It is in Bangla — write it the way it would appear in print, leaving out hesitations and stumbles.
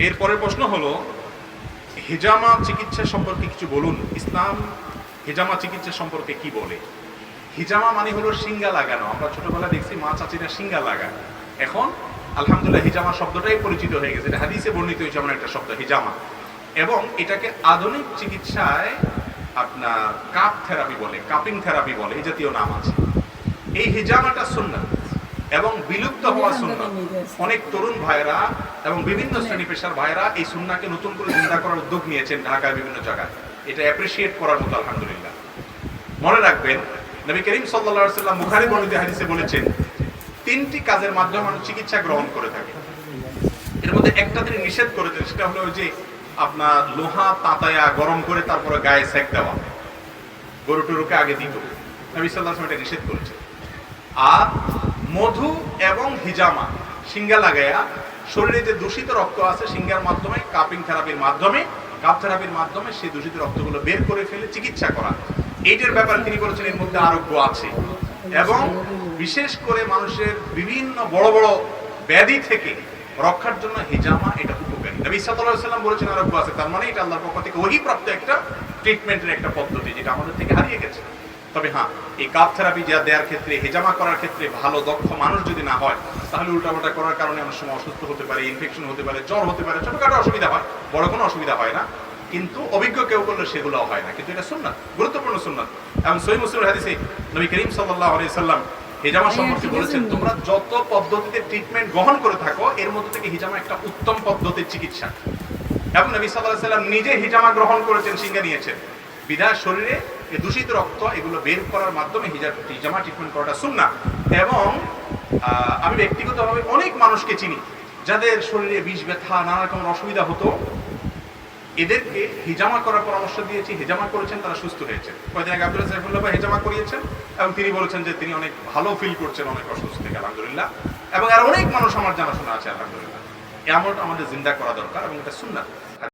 এরপরের প্রশ্ন হলো, হিজামা চিকিৎসা সম্পর্কে কিছু বলুন। ইসলাম হিজামা চিকিৎসা সম্পর্কে কি বলে? হিজামা মানে হলো শিঙ্গা লাগানো। আমরা ছোটবেলায় দেখছি মা চাচিরা শিঙ্গা লাগায়। এখন আলহামদুলিল্লাহ হিজামা শব্দটাই পরিচিত হয়ে গেছে, এটা হাদিসে বর্ণিত হয়েছে এমন একটা শব্দ হিজামা। এবং এটাকে আধুনিক চিকিৎসায় আপনার কাপ থেরাপি বলে, কাপিং থেরাপি বলে, এই জাতীয় নাম আছে। এই হিজামাটা সুন্নাত এবং বিলুপ্ত হওয়া সুন্নাত। অনেক তরুণ ভাইরা এবং বিভিন্ন শ্রেণী পেশার ভাইরা এই সুন্নাহকে নতুন করে জিন্দা করার উদ্যোগ নিয়েছেন ঢাকায় বিভিন্ন জায়গায়। এটা অ্যাপ্রিশিয়েট করার মতো আলহামদুলিল্লাহ। মনে রাখবেন, নবী করিম সাল্লাল্লাহু আলাইহি ওয়াসাল্লাম বুখারী বর্ণিত হাদিসে বলেছেন, তিনটি কাজের মাধ্যমে মানুষ চিকিৎসা গ্রহণ করে থাকে। এর মধ্যে একটা তিনি নিষেধ করেছেন, সেটা হলো ওই যে আপনার লোহা তাতায়া গরম করে তারপরে গায়ে সেক দেওয়া, গরু টুরুকে আগে দিত। নবী সাল্লাল্লাহু আলাইহি ওয়াসাল্লাম এটা নিষেধ করেছেন। আর মধু এবং হিজামা শিঙ্গা লাগায়া শরীরে যে দূষিত রক্ত আছে শিঙ্গার মাধ্যমে, কাপিং থেরাপির মাধ্যমে, কাপ থেরাপির মাধ্যমে সেই দূষিত রক্তগুলো বের করে ফেলে চিকিৎসা করা, এইটার ব্যাপারে তিনি বলেছেন এর মধ্যে আরোগ্য আছে। এবং বিশেষ করে মানুষের বিভিন্ন বড় বড় ব্যাধি থেকে রক্ষার জন্য হিজামা এটা উপকারী। নবী সাল্লাল্লাহু আলাইহি ওয়াসাল্লাম বলেছেন আরোগ্য আছে, তার মানে এটা আল্লাহর পক্ষ থেকে ওহীপ্রাপ্ত একটা ট্রিটমেন্টের একটা পদ্ধতি, যেটা আমাদের থেকে হারিয়ে গেছে। তবে হ্যাঁ, এই কাপ থেরাপি যা দেওয়ার ক্ষেত্রে, হেজামা করার ক্ষেত্রে ভালো দক্ষ মানুষ যদি না হয়, তাহলে উল্টাপাল্টা করার কারণে অনেক সময় অসুস্থ হতে পারে, ইনফেকশন হতে পারে, জ্বর হতে পারে, ছোটখাটো অসুবিধা হয়, বড় কোনো অসুবিধা হয় না। কিন্তু অভিজ্ঞ কেউ করলে সেগুলোও হয় না। কিন্তু এটা সুন্নাত, গুরুত্বপূর্ণ সুন্নাত। এবং সহিহ মুসলিমের হাদিসে নবী করিম সাল্লাল্লাহু আলাইহি সাল্লাম হিজামা সম্পর্কে বলেছেন, তোমরা যত পদ্ধতিতে ট্রিটমেন্ট গ্রহণ করে থাকো, এর মধ্যে থেকে হিজামা একটা উত্তম পদ্ধতির চিকিৎসা। এবং নবী সাল্লাল্লাহু আলাইহি সাল্লাম নিজে হিজামা গ্রহণ করেছেন, সিঙ্গা নিয়েছেন। বিধায় শরীরে এই দূষিত রক্ত এগুলো বের করার মাধ্যমে হিজামা ট্রিটমেন্ট করাটা সুন্নাহ। এবং আমি ব্যক্তিগতভাবে অনেক মানুষকে চিনি যাদের শরীরে বিষ ব্যথা নানা রকম অসুবিধা হতো, এদেরকে হিজামা করার পরামর্শ দিয়েছি, হিজামা করেছেন, তারা সুস্থ হয়েছে। কয়েকদিন আগে আব্দুল্লাহ সাইফুল্লাহ ভাই হিজামা করিয়েছেন এবং তিনি বলেছেন যে তিনি অনেক ভালো ফিল করছেন অনেক অসুস্থ থেকে, আলহামদুলিল্লাহ। এবং আর অনেক মানুষ আমার জানাশোনা আছে, আলহামদুলিল্লাহ। এমন আমাদের জিন্দা করা দরকার এবং এটা সুন্নাহ।